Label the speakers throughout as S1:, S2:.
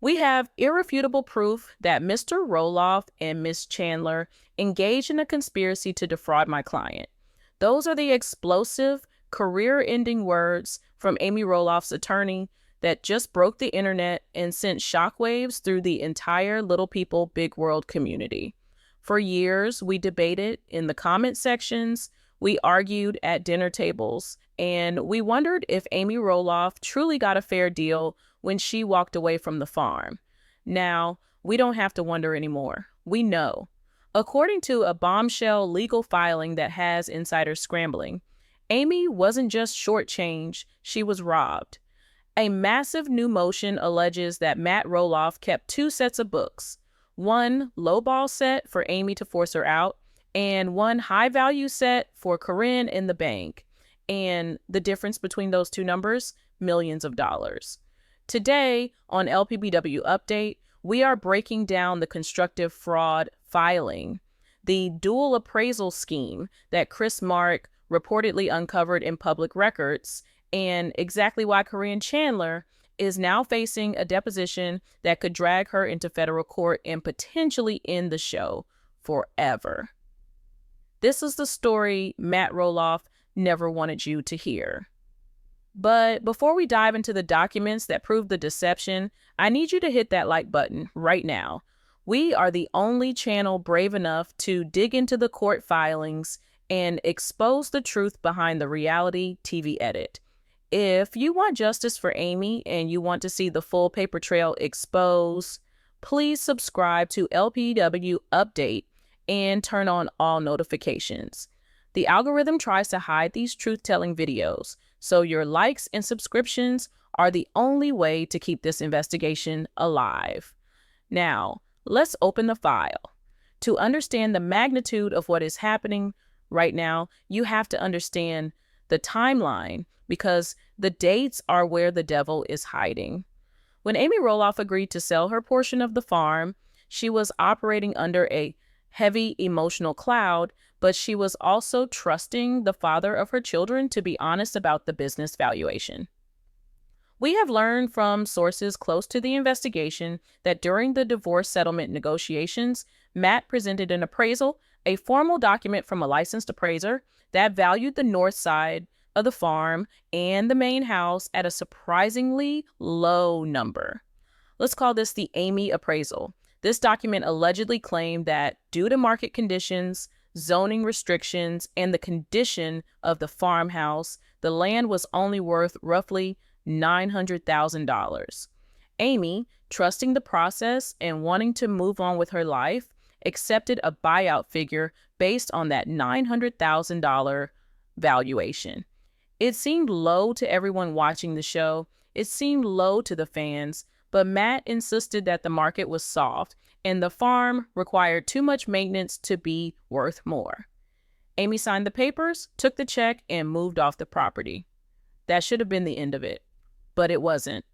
S1: We have irrefutable proof that Mr. Roloff and Ms. Chandler engaged in a conspiracy to defraud my client. Those are the explosive, career-ending words from Amy Roloff's attorney that just broke the internet and sent shockwaves through the entire Little People, Big World community. For years, we debated in the comment sections, we argued at dinner tables, and we wondered if Amy Roloff truly got a fair deal when she walked away from the farm. Now, we don't have to wonder anymore. We know. According to a bombshell legal filing that has insiders scrambling, Amy wasn't just shortchanged, she was robbed. A massive new motion alleges that Matt Roloff kept two sets of books, one lowball set for Amy to force her out, and one high-value set for Caryn in the bank. And the difference between those two numbers, millions of dollars. Today, on LPBW Update, we are breaking down the constructive fraud filing, the dual appraisal scheme that Chris Marek reportedly uncovered in public records, and exactly why Caryn Chandler is now facing a deposition that could drag her into federal court and potentially end the show forever. This is the story Matt Roloff never wanted you to hear. But before we dive into the documents that prove the deception, I need you to hit that like button right now. We are the only channel brave enough to dig into the court filings and expose the truth behind the reality TV edit. If you want justice for Amy and you want to see the full paper trail exposed, please subscribe to LPBW Update and turn on all notifications. The algorithm tries to hide these truth-telling videos, so your likes and subscriptions are the only way to keep this investigation alive. Now, let's open the file. To understand the magnitude of what is happening right now, you have to understand the timeline because the dates are where the devil is hiding. When Amy Roloff agreed to sell her portion of the farm, she was operating under a heavy emotional cloud, but she was also trusting the father of her children to be honest about the business valuation. We have learned from sources close to the investigation that during the divorce settlement negotiations, Matt presented an appraisal, a formal document from a licensed appraiser that valued the north side of the farm and the main house at a surprisingly low number. Let's call this the Amy Appraisal. This document allegedly claimed that due to market conditions, zoning restrictions, and the condition of the farmhouse, the land was only worth roughly $900,000. Amy, trusting the process and wanting to move on with her life, accepted a buyout figure based on that $900,000 valuation. It seemed low to everyone watching the show. It seemed low to the fans, but Matt insisted that the market was soft and the farm required too much maintenance to be worth more. Amy signed the papers, took the check, and moved off the property. That should have been the end of it, but it wasn't.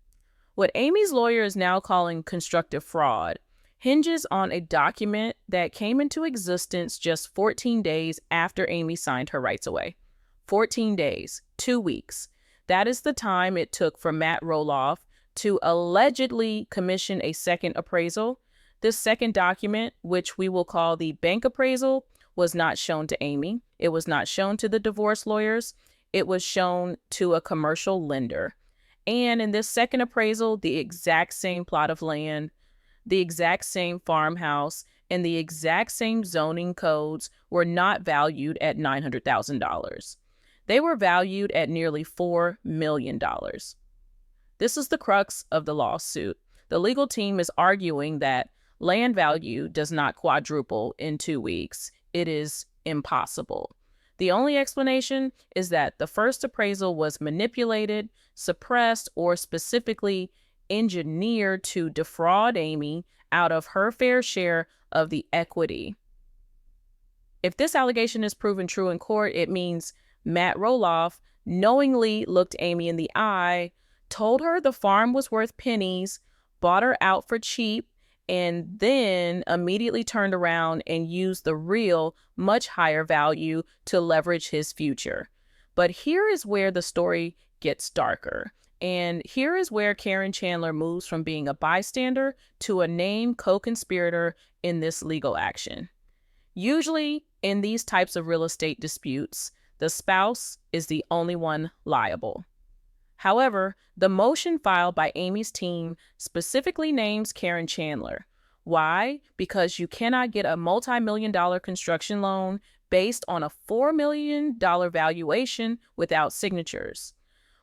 S1: What Amy's lawyer is now calling constructive fraud hinges on a document that came into existence just 14 days after Amy signed her rights away. 14 days, 2 weeks. That is the time it took for Matt Roloff to allegedly commission a second appraisal. This second document, which we will call the bank appraisal, was not shown to Amy. It was not shown to the divorce lawyers. It was shown to a commercial lender. And in this second appraisal, the exact same plot of land, the exact same farmhouse, and the exact same zoning codes were not valued at $900,000. They were valued at nearly $4 million. This is the crux of the lawsuit. The legal team is arguing that land value does not quadruple in 2 weeks. It is impossible. The only explanation is that the first appraisal was manipulated, suppressed, or specifically engineered to defraud Amy out of her fair share of the equity. If this allegation is proven true in court, it means Matt Roloff knowingly looked Amy in the eye, told her the farm was worth pennies, bought her out for cheap, and then immediately turned around and used the real, much higher value to leverage his future. But here is where the story gets darker. And here is where Caryn Chandler moves from being a bystander to a named co-conspirator in this legal action. Usually, in these types of real estate disputes, the spouse is the only one liable. However, the motion filed by Amy's team specifically names Caryn Chandler. Why? Because you cannot get a multi-million-dollar construction loan based on a $4 million valuation without signatures.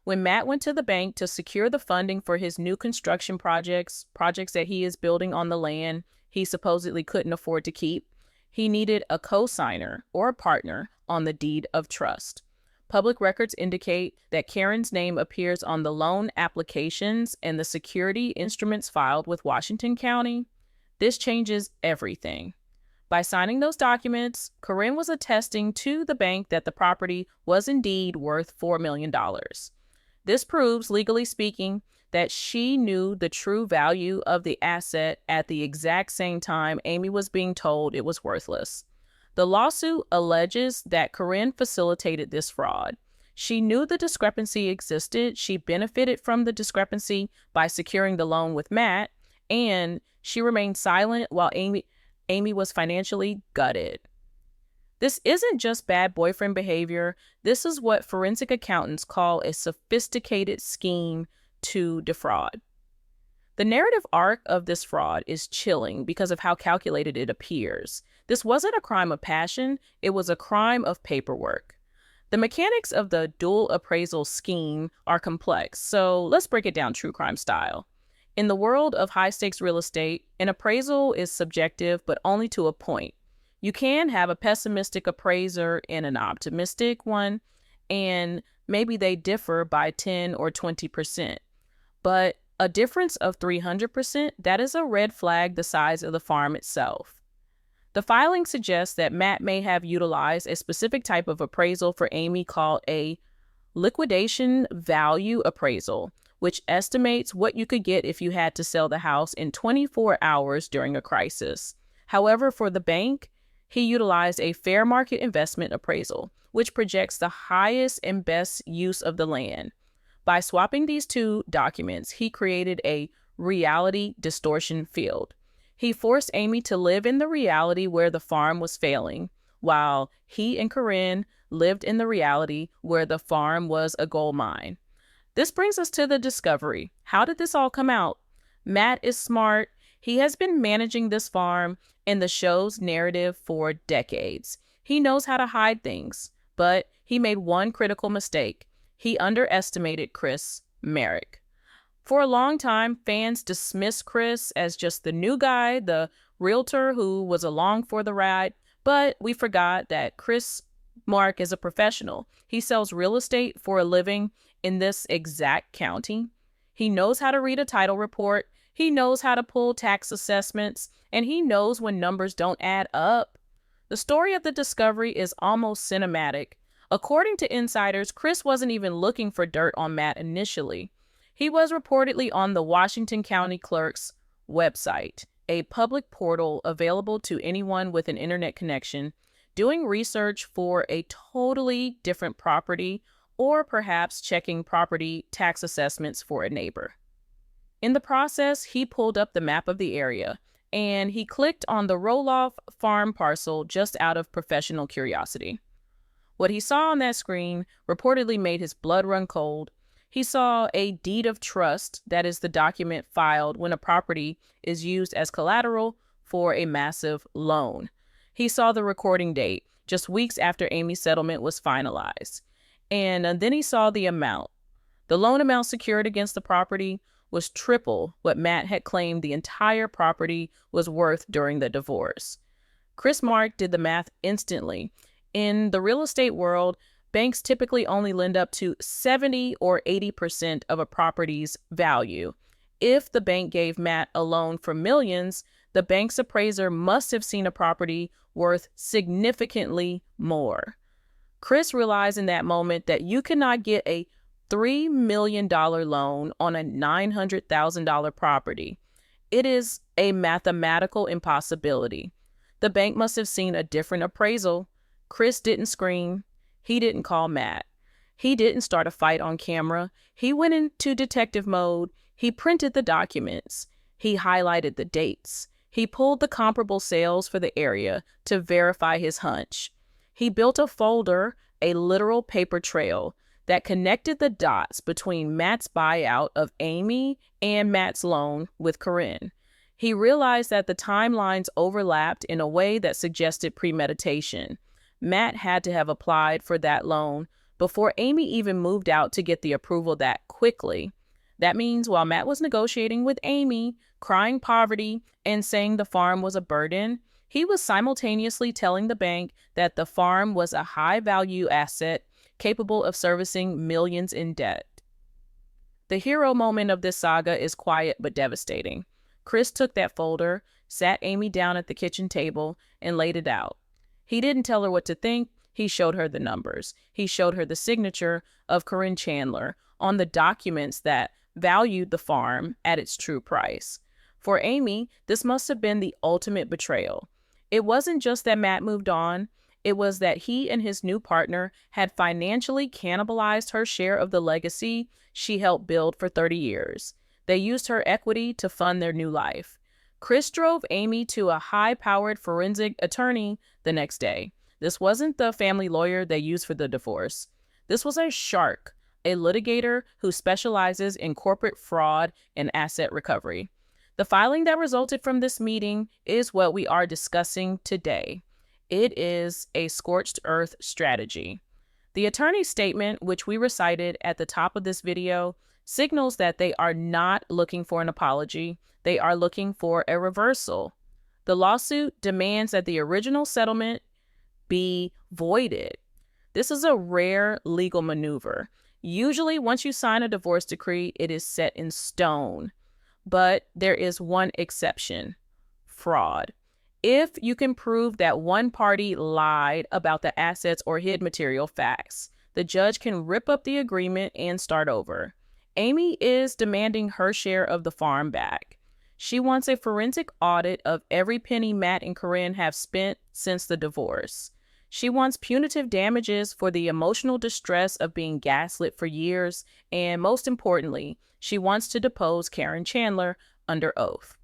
S1: When Matt went to the bank to secure the funding for his new construction projects that he is building on the land he supposedly couldn't afford to keep, he needed a co-signer or a partner on the deed of trust. Public records indicate that Caryn's name appears on the loan applications and the security instruments filed with Washington County. This changes everything. By signing those documents, Caryn was attesting to the bank that the property was indeed worth $4 million. This proves, legally speaking, that she knew the true value of the asset at the exact same time Amy was being told it was worthless. The lawsuit alleges that Caryn facilitated this fraud. She knew the discrepancy existed, she benefited from the discrepancy by securing the loan with Matt, and she remained silent while Amy was financially gutted. This isn't just bad boyfriend behavior. This is what forensic accountants call a sophisticated scheme to defraud. The narrative arc of this fraud is chilling because of how calculated it appears. This wasn't a crime of passion, it was a crime of paperwork. The mechanics of the dual appraisal scheme are complex, so let's break it down true crime style. In the world of high-stakes real estate, an appraisal is subjective, but only to a point. You can have a pessimistic appraiser and an optimistic one, and maybe they differ by 10 or 20%. But a difference of 300%, that is a red flag the size of the farm itself. The filing suggests that Matt may have utilized a specific type of appraisal for Amy called a liquidation value appraisal, which estimates what you could get if you had to sell the house in 24 hours during a crisis. However, for the bank, he utilized a fair market investment appraisal, which projects the highest and best use of the land. By swapping these two documents, he created a reality distortion field. He forced Amy to live in the reality where the farm was failing, while he and Caryn lived in the reality where the farm was a gold mine. This brings us to the discovery. How did this all come out? Matt is smart. He has been managing this farm and the show's narrative for decades. He knows how to hide things, but he made one critical mistake. He underestimated Chris Marek. For a long time, fans dismissed Chris as just the new guy, the realtor who was along for the ride, but we forgot that Chris Marek is a professional. He sells real estate for a living in this exact county. He knows how to read a title report, he knows how to pull tax assessments, and he knows when numbers don't add up. The story of the discovery is almost cinematic. According to insiders, Chris wasn't even looking for dirt on Matt initially. He was reportedly on the Washington County Clerk's website, a public portal available to anyone with an internet connection, doing research for a totally different property, or perhaps checking property tax assessments for a neighbor. In the process, he pulled up the map of the area, and he clicked on the Roloff farm parcel just out of professional curiosity. What he saw on that screen reportedly made his blood run cold. He saw a deed of trust, that is the document filed when a property is used as collateral for a massive loan. He saw the recording date, just weeks after Amy's settlement was finalized. And then he saw the amount. The loan amount secured against the property was triple what Matt had claimed the entire property was worth during the divorce. Chris Marek did the math instantly. In the real estate world, banks typically only lend up to 70 or 80% of a property's value. If the bank gave Matt a loan for millions, the bank's appraiser must have seen a property worth significantly more. Chris realized in that moment that you cannot get a $3 million loan on a $900,000 property. It is a mathematical impossibility. The bank must have seen a different appraisal. Chris didn't scream. He didn't call Matt. He didn't start a fight on camera. He went into detective mode. He printed the documents. He highlighted the dates. He pulled the comparable sales for the area to verify his hunch. He built a folder, a literal paper trail, that connected the dots between Matt's buyout of Amy and Matt's loan with Caryn. He realized that the timelines overlapped in a way that suggested premeditation. Matt had to have applied for that loan before Amy even moved out to get the approval that quickly. That means while Matt was negotiating with Amy, crying poverty, and saying the farm was a burden, he was simultaneously telling the bank that the farm was a high-value asset capable of servicing millions in debt. The hero moment of this saga is quiet but devastating. Chris took that folder, sat Amy down at the kitchen table, and laid it out. He didn't tell her what to think. He showed her the numbers. He showed her the signature of Caryn Chandler on the documents that valued the farm at its true price. For Amy, this must have been the ultimate betrayal. It wasn't just that Matt moved on. It was that he and his new partner had financially cannibalized her share of the legacy she helped build for 30 years. They used her equity to fund their new life. Chris drove Amy to a high-powered forensic attorney the next day. This wasn't the family lawyer they used for the divorce. This was a shark, a litigator who specializes in corporate fraud and asset recovery. The filing that resulted from this meeting is what we are discussing today. It is a scorched earth strategy. The attorney's statement, which we recited at the top of this video, signals that they are not looking for an apology. They are looking for a reversal. The lawsuit demands that the original settlement be voided. This is a rare legal maneuver. Usually, once you sign a divorce decree, it is set in stone. But there is one exception: fraud. If you can prove that one party lied about the assets or hid material facts, the judge can rip up the agreement and start over. Amy is demanding her share of the farm back. She wants a forensic audit of every penny Matt and Caryn have spent since the divorce. She wants punitive damages for the emotional distress of being gaslit for years, and most importantly, she wants to depose Caryn Chandler under oath.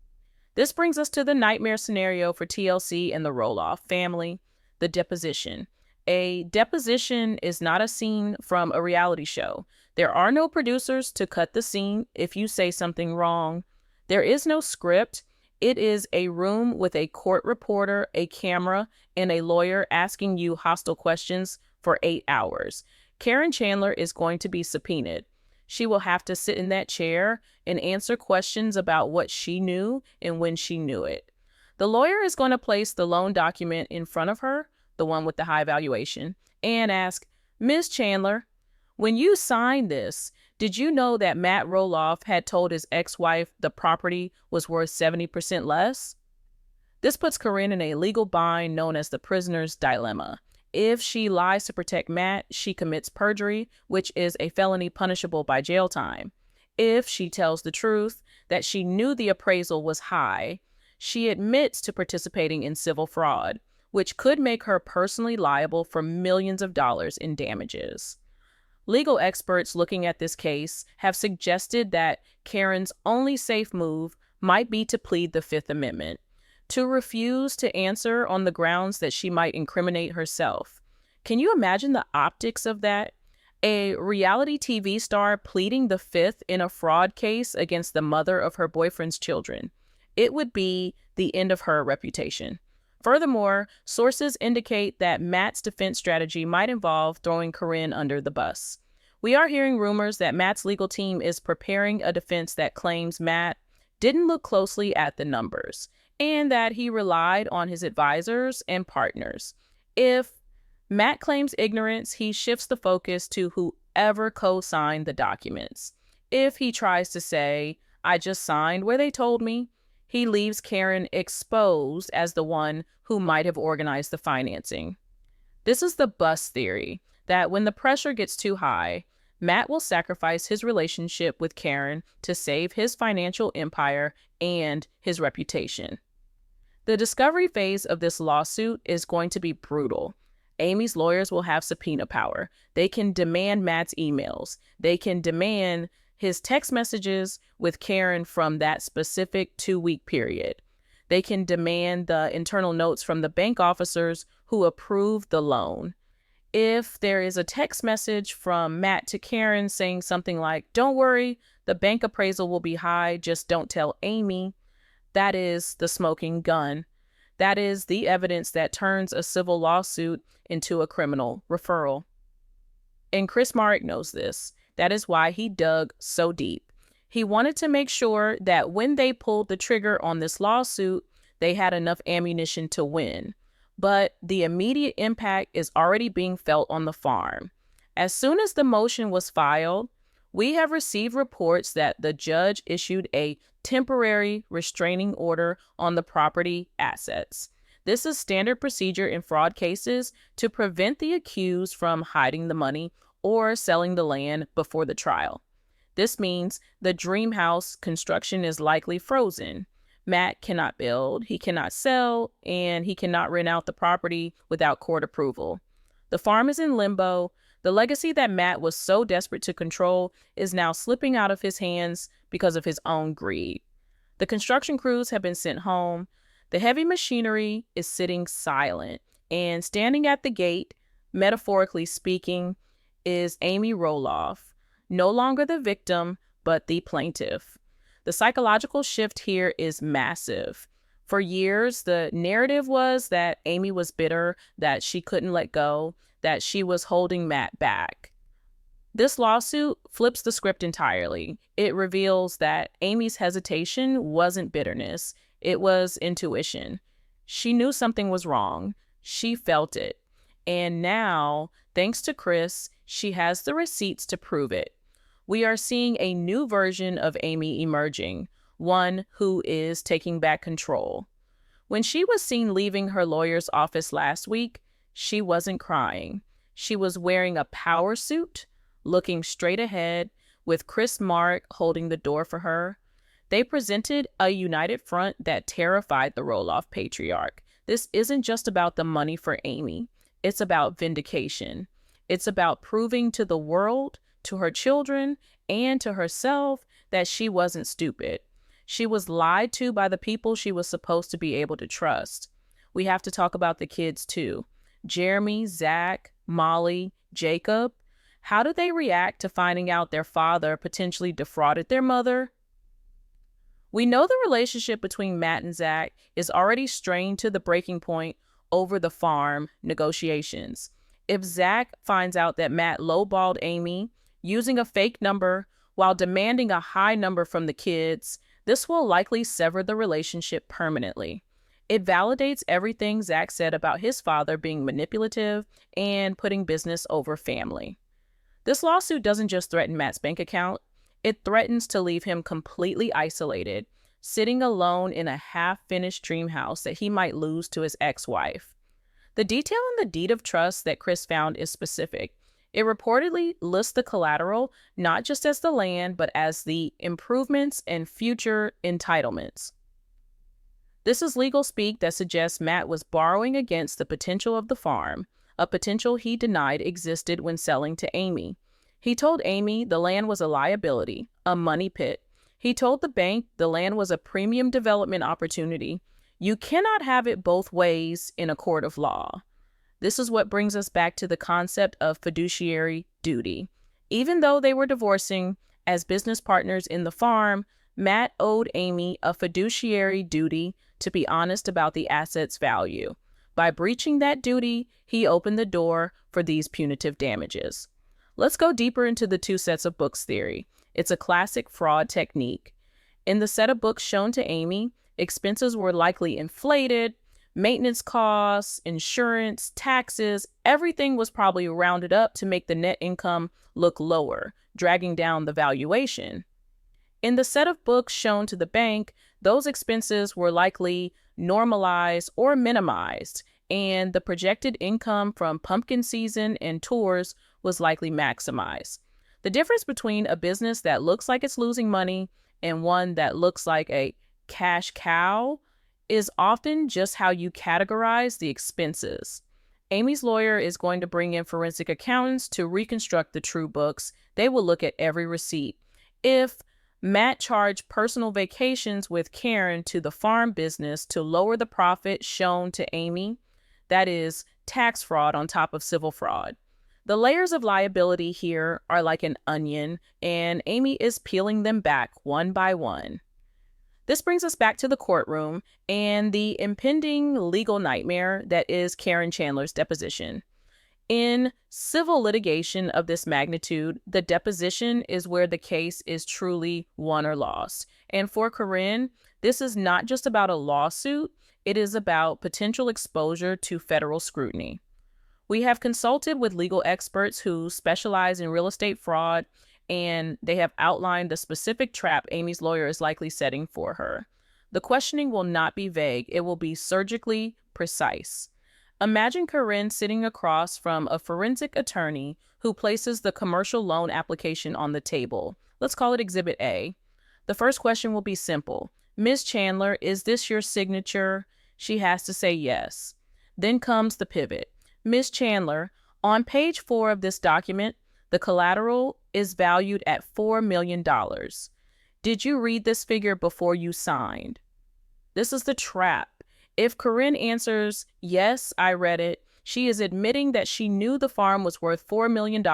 S1: This brings us to the nightmare scenario for TLC and the Roloff family: the deposition. A deposition is not a scene from a reality show. There are no producers to cut the scene if you say something wrong. There is no script. It is a room with a court reporter, a camera, and a lawyer asking you hostile questions for 8 hours. Caryn Chandler is going to be subpoenaed. She will have to sit in that chair and answer questions about what she knew and when she knew it. The lawyer is going to place the loan document in front of her, the one with the high valuation, and ask, "Ms. Chandler, when you signed this, did you know that Matt Roloff had told his ex-wife the property was worth 70% less?" This puts Caryn in a legal bind known as the prisoner's dilemma. If she lies to protect Matt, she commits perjury, which is a felony punishable by jail time. If she tells the truth, that she knew the appraisal was high, she admits to participating in civil fraud, which could make her personally liable for millions of dollars in damages. Legal experts looking at this case have suggested that Caryn's only safe move might be to plead the Fifth Amendment, to refuse to answer on the grounds that she might incriminate herself. Can you imagine the optics of that? A reality TV star pleading the Fifth in a fraud case against the mother of her boyfriend's children. It would be the end of her reputation. Furthermore, sources indicate that Matt's defense strategy might involve throwing Caryn under the bus. We are hearing rumors that Matt's legal team is preparing a defense that claims Matt didn't look closely at the numbers and that he relied on his advisors and partners. If Matt claims ignorance, he shifts the focus to whoever co-signed the documents. If he tries to say, "I just signed where they told me," he leaves Caryn exposed as the one who might have organized the financing. This is the bus theory, that when the pressure gets too high, Matt will sacrifice his relationship with Caryn to save his financial empire and his reputation. The discovery phase of this lawsuit is going to be brutal. Amy's lawyers will have subpoena power. They can demand Matt's emails. They can demand his text messages with Caryn from that specific 2-week period. They can demand the internal notes from the bank officers who approved the loan. If there is a text message from Matt to Caryn saying something like, "Don't worry, the bank appraisal will be high, just don't tell Amy," that is the smoking gun. That is the evidence that turns a civil lawsuit into a criminal referral. And Chris Marek knows this. That is why he dug so deep. He wanted to make sure that when they pulled the trigger on this lawsuit, they had enough ammunition to win. But the immediate impact is already being felt on the farm. As soon as the motion was filed, we have received reports that the judge issued a temporary restraining order on the property assets. This is standard procedure in fraud cases to prevent the accused from hiding the money or selling the land before the trial. This means the dream house construction is likely frozen. Matt cannot build, he cannot sell, and he cannot rent out the property without court approval. The farm is in limbo. The legacy that Matt was so desperate to control is now slipping out of his hands because of his own greed. The construction crews have been sent home. The heavy machinery is sitting silent, and standing at the gate, metaphorically speaking, is Amy Roloff, no longer the victim, but the plaintiff. The psychological shift here is massive. For years, the narrative was that Amy was bitter, that she couldn't let go, that she was holding Matt back. This lawsuit flips the script entirely. It reveals that Amy's hesitation wasn't bitterness, it was intuition. She knew something was wrong. She felt it. And now, thanks to Chris, she has the receipts to prove it. We are seeing a new version of Amy emerging, one who is taking back control. When she was seen leaving her lawyer's office last week, she wasn't crying. She was wearing a power suit, looking straight ahead, with Chris Marek holding the door for her. They presented a united front that terrified the Roloff patriarch. This isn't just about the money for Amy. It's about vindication. It's about proving to the world, to her children, and to herself that she wasn't stupid. She was lied to by the people she was supposed to be able to trust. We have to talk about the kids too. Jeremy, Zach, Molly, Jacob. How do they react to finding out their father potentially defrauded their mother? We know the relationship between Matt and Zach is already strained to the breaking point over the farm negotiations. If Zach finds out that Matt lowballed Amy using a fake number while demanding a high number from the kids, this will likely sever the relationship permanently. It validates everything Zach said about his father being manipulative and putting business over family. This lawsuit doesn't just threaten Matt's bank account, it threatens to leave him completely isolated, sitting alone in a half-finished dream house that he might lose to his ex-wife. The detail in the deed of trust that Chris found is specific. It reportedly lists the collateral not just as the land, but as the improvements and future entitlements. This is legal speak that suggests Matt was borrowing against the potential of the farm, a potential he denied existed when selling to Amy. He told Amy the land was a liability, a money pit. He told the bank the land was a premium development opportunity. You cannot have it both ways in a court of law. This is what brings us back to the concept of fiduciary duty. Even though they were divorcing, as business partners in the farm, Matt owed Amy a fiduciary duty to be honest about the asset's value. By breaching that duty, he opened the door for these punitive damages. Let's go deeper into the two sets of books theory. It's a classic fraud technique. In the set of books shown to Amy, expenses were likely inflated, maintenance costs, insurance, taxes, everything was probably rounded up to make the net income look lower, dragging down the valuation. In the set of books shown to the bank, those expenses were likely normalized or minimized, and the projected income from pumpkin season and tours was likely maximized. The difference between a business that looks like it's losing money and one that looks like a cash cow is often just how you categorize the expenses. Amy's lawyer is going to bring in forensic accountants to reconstruct the true books. They will look at every receipt. If Matt charged personal vacations with Caryn to the farm business to lower the profit shown to Amy, that is tax fraud on top of civil fraud. The layers of liability here are like an onion, and Amy is peeling them back one by one. This brings us back to the courtroom and the impending legal nightmare that is Caryn Chandler's deposition. In civil litigation of this magnitude, the deposition is where the case is truly won or lost. And for Caryn, this is not just about a lawsuit, it is about potential exposure to federal scrutiny. We have consulted with legal experts who specialize in real estate fraud, and they have outlined the specific trap Amy's lawyer is likely setting for her. The questioning will not be vague, it will be surgically precise. Imagine Caryn sitting across from a forensic attorney who places the commercial loan application on the table. Let's call it Exhibit A. The first question will be simple. Ms. Chandler, is this your signature? She has to say yes. Then comes the pivot. Ms. Chandler, on page 4 of this document, the collateral is valued at $4 million. Did you read this figure before you signed? This is the trap. If Caryn answers, yes, I read it, she is admitting that she knew the farm was worth $4 million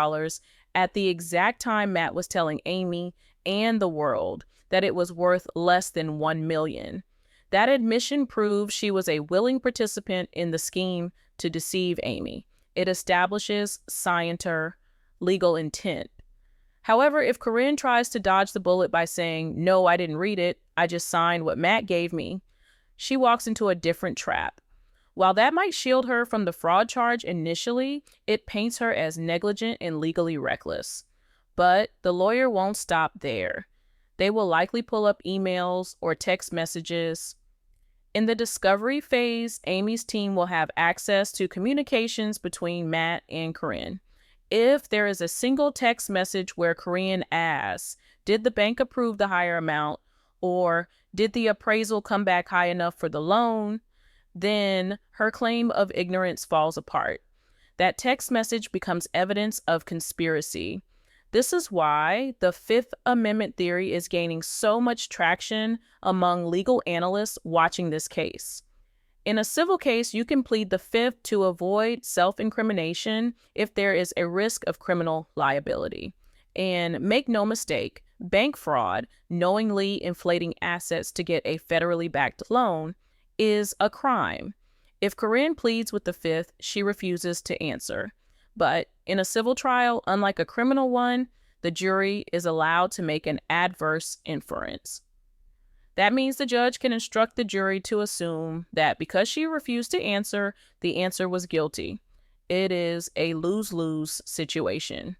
S1: at the exact time Matt was telling Amy and the world that it was worth less than $1 million. That admission proves she was a willing participant in the scheme to deceive Amy. It establishes scienter legal intent. However, if Caryn tries to dodge the bullet by saying, no, I didn't read it, I just signed what Matt gave me, she walks into a different trap. While that might shield her from the fraud charge initially, it paints her as negligent and legally reckless. But the lawyer won't stop there. They will likely pull up emails or text messages. In the discovery phase, Amy's team will have access to communications between Matt and Caryn. If there is a single text message where Caryn asks, did the bank approve the higher amount, or did the appraisal come back high enough for the loan, then her claim of ignorance falls apart. That text message becomes evidence of conspiracy. This is why the Fifth Amendment theory is gaining so much traction among legal analysts watching this case. In a civil case, you can plead the Fifth to avoid self-incrimination if there is a risk of criminal liability. And make no mistake, bank fraud, knowingly inflating assets to get a federally backed loan, is a crime. If Caryn pleads with the Fifth, she refuses to answer. But in a civil trial, unlike a criminal one, the jury is allowed to make an adverse inference. That means the judge can instruct the jury to assume that because she refused to answer, the answer was guilty. It is a lose-lose situation.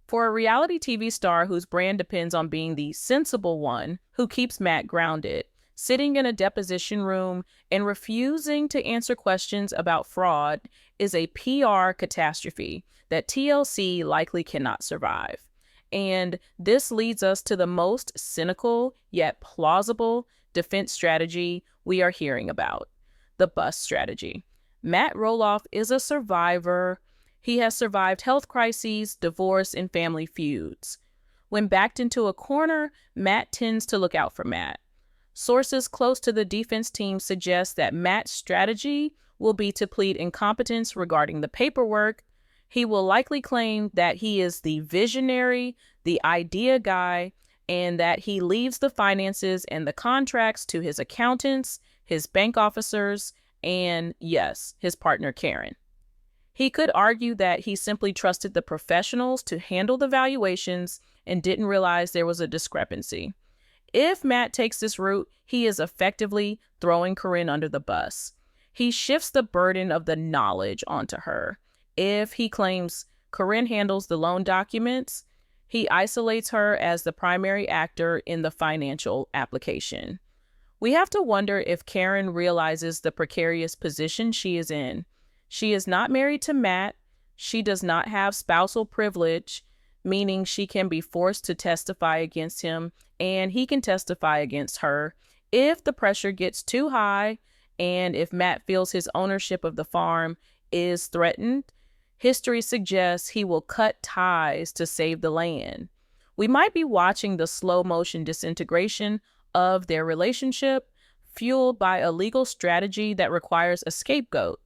S1: For a reality TV star whose brand depends on being the sensible one who keeps Matt grounded, sitting in a deposition room and refusing to answer questions about fraud is a PR catastrophe that TLC likely cannot survive. And this leads us to the most cynical yet plausible defense strategy we are hearing about, the bust strategy. Matt Roloff is a survivor. He has survived health crises, divorce, and family feuds. When backed into a corner, Matt tends to look out for Matt. Sources close to the defense team suggest that Matt's strategy will be to plead incompetence regarding the paperwork. He will likely claim that he is the visionary, the idea guy, and that he leaves the finances and the contracts to his accountants, his bank officers, and yes, his partner Caryn. He could argue that he simply trusted the professionals to handle the valuations and didn't realize there was a discrepancy. If Matt takes this route, he is effectively throwing Caryn under the bus. He shifts the burden of the knowledge onto her. If he claims Caryn handles the loan documents, he isolates her as the primary actor in the financial application. We have to wonder if Caryn realizes the precarious position she is in. She is not married to Matt. She does not have spousal privilege, meaning she can be forced to testify against him and he can testify against her if the pressure gets too high and if Matt feels his ownership of the farm is threatened, history suggests he will cut ties to save the land. We might be watching the slow-motion disintegration of their relationship, fueled by a legal strategy that requires a scapegoat.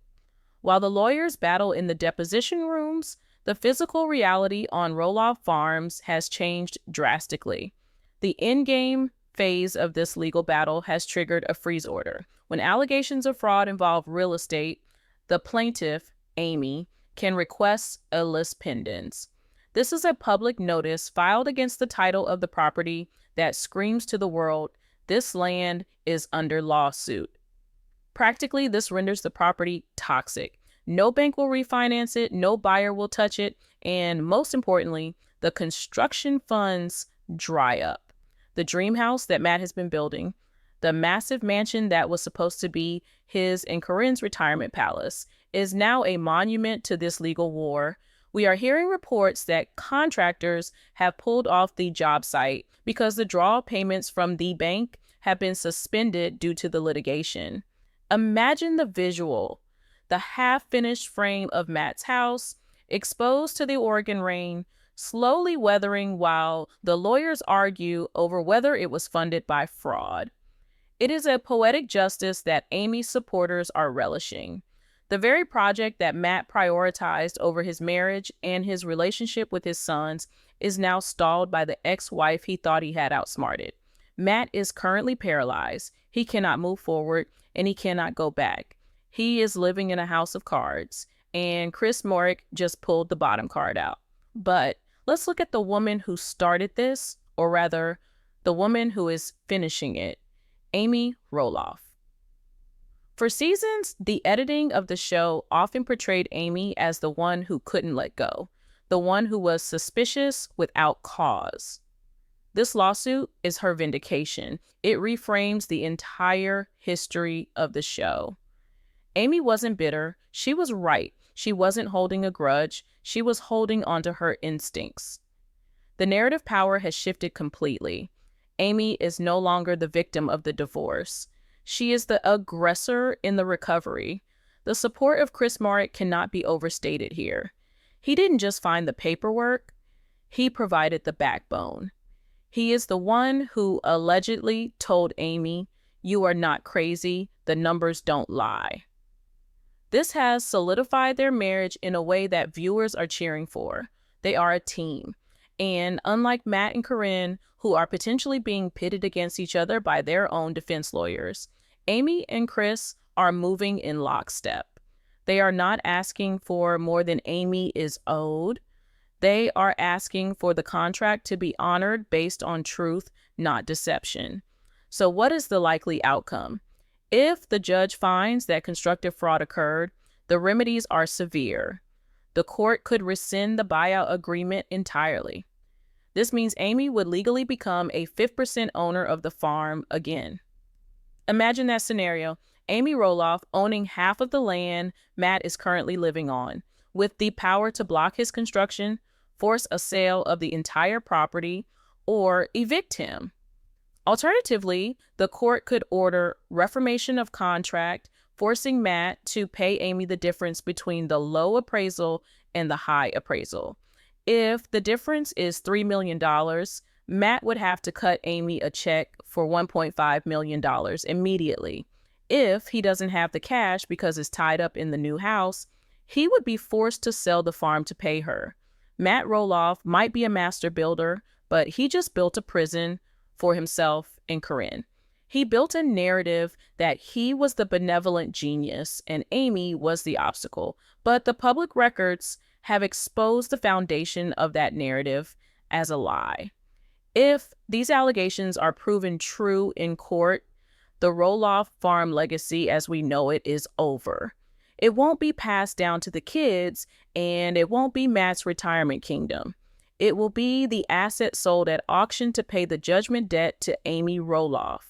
S1: While the lawyers battle in the deposition rooms, the physical reality on Roloff Farms has changed drastically. The endgame phase of this legal battle has triggered a freeze order. When allegations of fraud involve real estate, the plaintiff, Amy, can request a lis pendens. This is a public notice filed against the title of the property that screams to the world, this land is under lawsuit. Practically, this renders the property toxic. No bank will refinance it, no buyer will touch it, and most importantly, the construction funds dry up. The dream house that Matt has been building, the massive mansion that was supposed to be his and Caryn's retirement palace, is now a monument to this legal war. We are hearing reports that contractors have pulled off the job site because the draw payments from the bank have been suspended due to the litigation. Imagine the visual, the half-finished frame of Matt's house, exposed to the Oregon rain, slowly weathering while the lawyers argue over whether it was funded by fraud. It is a poetic justice that Amy's supporters are relishing. The very project that Matt prioritized over his marriage and his relationship with his sons is now stalled by the ex-wife he thought he had outsmarted. Matt is currently paralyzed. He cannot move forward and he cannot go back. He is living in a house of cards, and Chris Marek just pulled the bottom card out. But let's look at the woman who started this, or rather, the woman who is finishing it, Amy Roloff. For seasons, the editing of the show often portrayed Amy as the one who couldn't let go, the one who was suspicious without cause. This lawsuit is her vindication. It reframes the entire history of the show. Amy wasn't bitter. She was right. She wasn't holding a grudge. She was holding onto her instincts. The narrative power has shifted completely. Amy is no longer the victim of the divorce. She is the aggressor in the recovery. The support of Chris Marek cannot be overstated here. He didn't just find the paperwork, he provided the backbone. He is the one who allegedly told Amy, "You are not crazy, the numbers don't lie." This has solidified their marriage in a way that viewers are cheering for. They are a team. And unlike Matt and Caryn, who are potentially being pitted against each other by their own defense lawyers, Amy and Chris are moving in lockstep. They are not asking for more than Amy is owed. They are asking for the contract to be honored based on truth, not deception. So what is the likely outcome? If the judge finds that constructive fraud occurred, the remedies are severe. The court could rescind the buyout agreement entirely. This means Amy would legally become a 5% owner of the farm again. Imagine that scenario. Amy Roloff owning half of the land Matt is currently living on, with the power to block his construction, force a sale of the entire property, or evict him. Alternatively, the court could order reformation of contract, forcing Matt to pay Amy the difference between the low appraisal and the high appraisal. If the difference is $3 million, Matt would have to cut Amy a check for $1.5 million immediately. If he doesn't have the cash because it's tied up in the new house, he would be forced to sell the farm to pay her. Matt Roloff might be a master builder, but he just built a prison for himself and Caryn. He built a narrative that he was the benevolent genius and Amy was the obstacle, but the public records have exposed the foundation of that narrative as a lie. If these allegations are proven true in court, the Roloff farm legacy as we know it is over. It won't be passed down to the kids, and it won't be Matt's retirement kingdom. It will be the asset sold at auction to pay the judgment debt to Amy Roloff.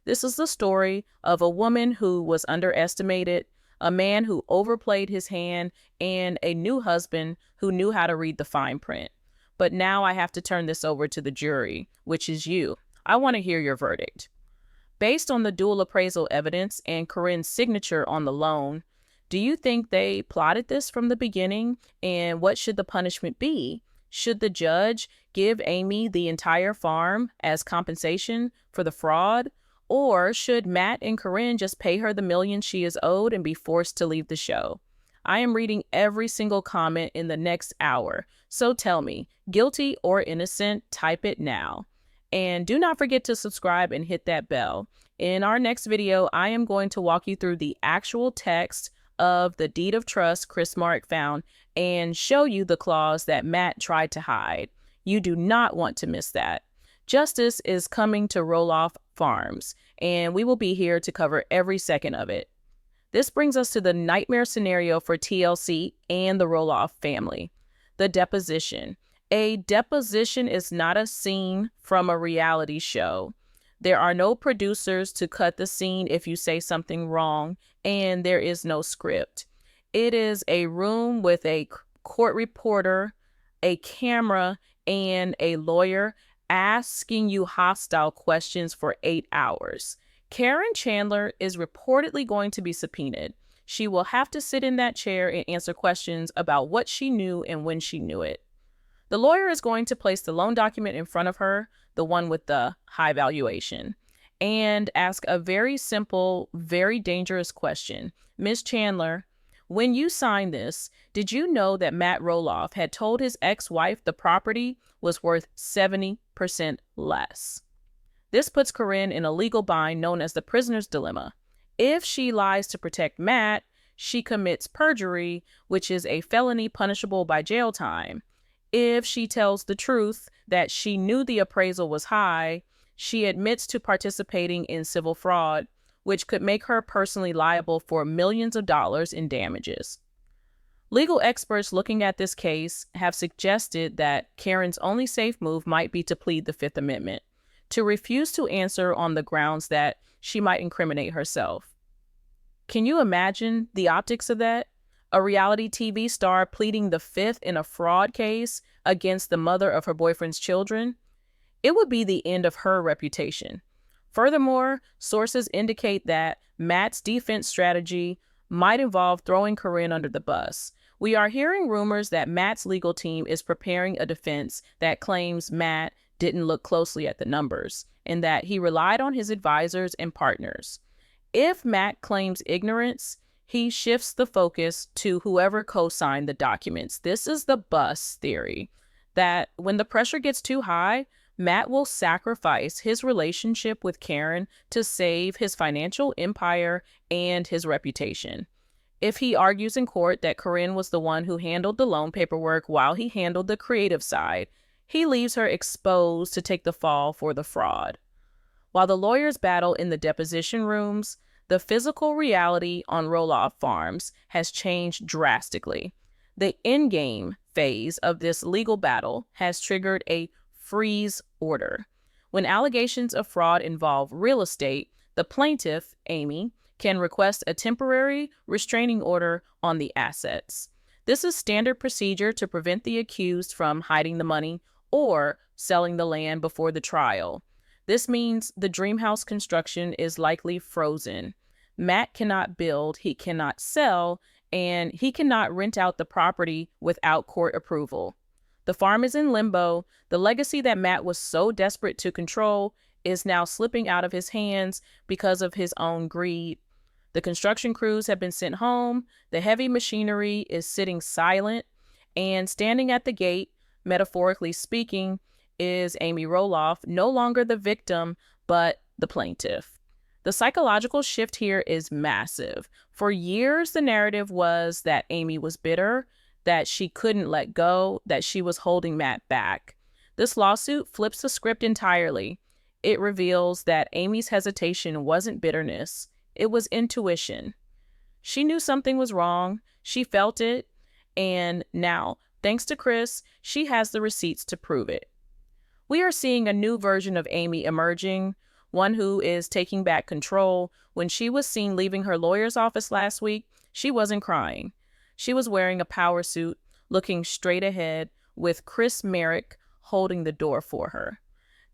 S1: This is the story of a woman who was underestimated, a man who overplayed his hand, and a new husband who knew how to read the fine print. But now I have to turn this over to the jury, which is you. I want to hear your verdict. Based on the dual appraisal evidence and Caryn's signature on the loan, do you think they plotted this from the beginning? And what should the punishment be? Should the judge give Amy the entire farm as compensation for the fraud? Or should Matt and Caryn just pay her the millions she is owed and be forced to leave the show? I am reading every single comment in the next hour. So tell me, guilty or innocent, type it now. And do not forget to subscribe and hit that bell. In our next video, I am going to walk you through the actual text of the deed of trust Chris Marek found and show you the clause that Matt tried to hide. You do not want to miss that. Justice is coming to Roloff Farms, and we will be here to cover every second of it. This brings us to the nightmare scenario for TLC and the Roloff family, the deposition. A deposition is not a scene from a reality show. There are no producers to cut the scene if you say something wrong, and there is no script. It is a room with a court reporter, a camera, and a lawyer asking you hostile questions for 8 hours. Caryn Chandler is reportedly going to be subpoenaed. She will have to sit in that chair and answer questions about what she knew and when she knew it. The lawyer is going to place the loan document in front of her, the one with the high valuation, and ask a very simple, very dangerous question. Ms. Chandler, when you signed this, did you know that Matt Roloff had told his ex-wife the property was worth 70% less? This puts Caryn in a legal bind known as the prisoner's dilemma. If she lies to protect Matt, she commits perjury, which is a felony punishable by jail time. If she tells the truth that she knew the appraisal was high, she admits to participating in civil fraud, which could make her personally liable for millions of dollars in damages. Legal experts looking at this case have suggested that Caryn's only safe move might be to plead the Fifth Amendment, to refuse to answer on the grounds that she might incriminate herself. Can you imagine the optics of that? A reality TV star pleading the Fifth in a fraud case against the mother of her boyfriend's children? It would be the end of her reputation. Furthermore, sources indicate that Matt's defense strategy might involve throwing Caryn under the bus. We are hearing rumors that Matt's legal team is preparing a defense that claims Matt didn't look closely at the numbers and that he relied on his advisors and partners. If Matt claims ignorance, he shifts the focus to whoever co-signed the documents. This is the bus theory, that when the pressure gets too high, Matt will sacrifice his relationship with Caryn to save his financial empire and his reputation. If he argues in court that Caryn was the one who handled the loan paperwork while he handled the creative side, he leaves her exposed to take the fall for the fraud. While the lawyers battle in the deposition rooms, the physical reality on Roloff Farms has changed drastically. The endgame phase of this legal battle has triggered a freeze order. When allegations of fraud involve real estate, the plaintiff, Amy, can request a temporary restraining order on the assets. This is standard procedure to prevent the accused from hiding the money or selling the land before the trial. This means the dream house construction is likely frozen. Matt cannot build, he cannot sell, and he cannot rent out the property without court approval. The farm is in limbo. The legacy that Matt was so desperate to control is now slipping out of his hands because of his own greed. The construction crews have been sent home, the heavy machinery is sitting silent, and standing at the gate, metaphorically speaking, is Amy Roloff, no longer the victim, but the plaintiff. The psychological shift here is massive. For years, the narrative was that Amy was bitter, that she couldn't let go, that she was holding Matt back. This lawsuit flips the script entirely. It reveals that Amy's hesitation wasn't bitterness, it was intuition. She knew something was wrong, she felt it, and now, thanks to Chris, she has the receipts to prove it. We are seeing a new version of Amy emerging, one who is taking back control. When she was seen leaving her lawyer's office last week, she wasn't crying. She was wearing a power suit, looking straight ahead, with Chris Marek holding the door for her.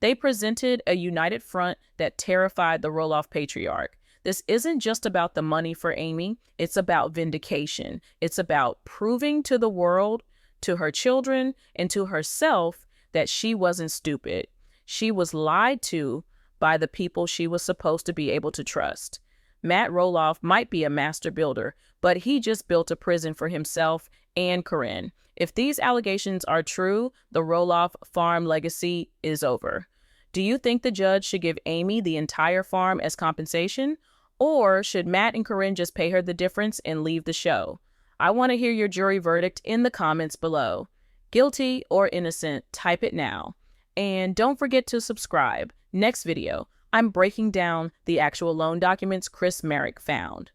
S1: They presented a united front that terrified the Roloff patriarch. This isn't just about the money for Amy. It's about vindication. It's about proving to the world, to her children, and to herself that she wasn't stupid. She was lied to by the people she was supposed to be able to trust. Matt Roloff might be a master builder, but he just built a prison for himself and Caryn. If these allegations are true, the Roloff farm legacy is over. Do you think the judge should give Amy the entire farm as compensation? Or should Matt and Caryn just pay her the difference and leave the show? I want to hear your jury verdict in the comments below. Guilty or innocent, type it now. And don't forget to subscribe. Next video, I'm breaking down the actual loan documents Chris Marek found.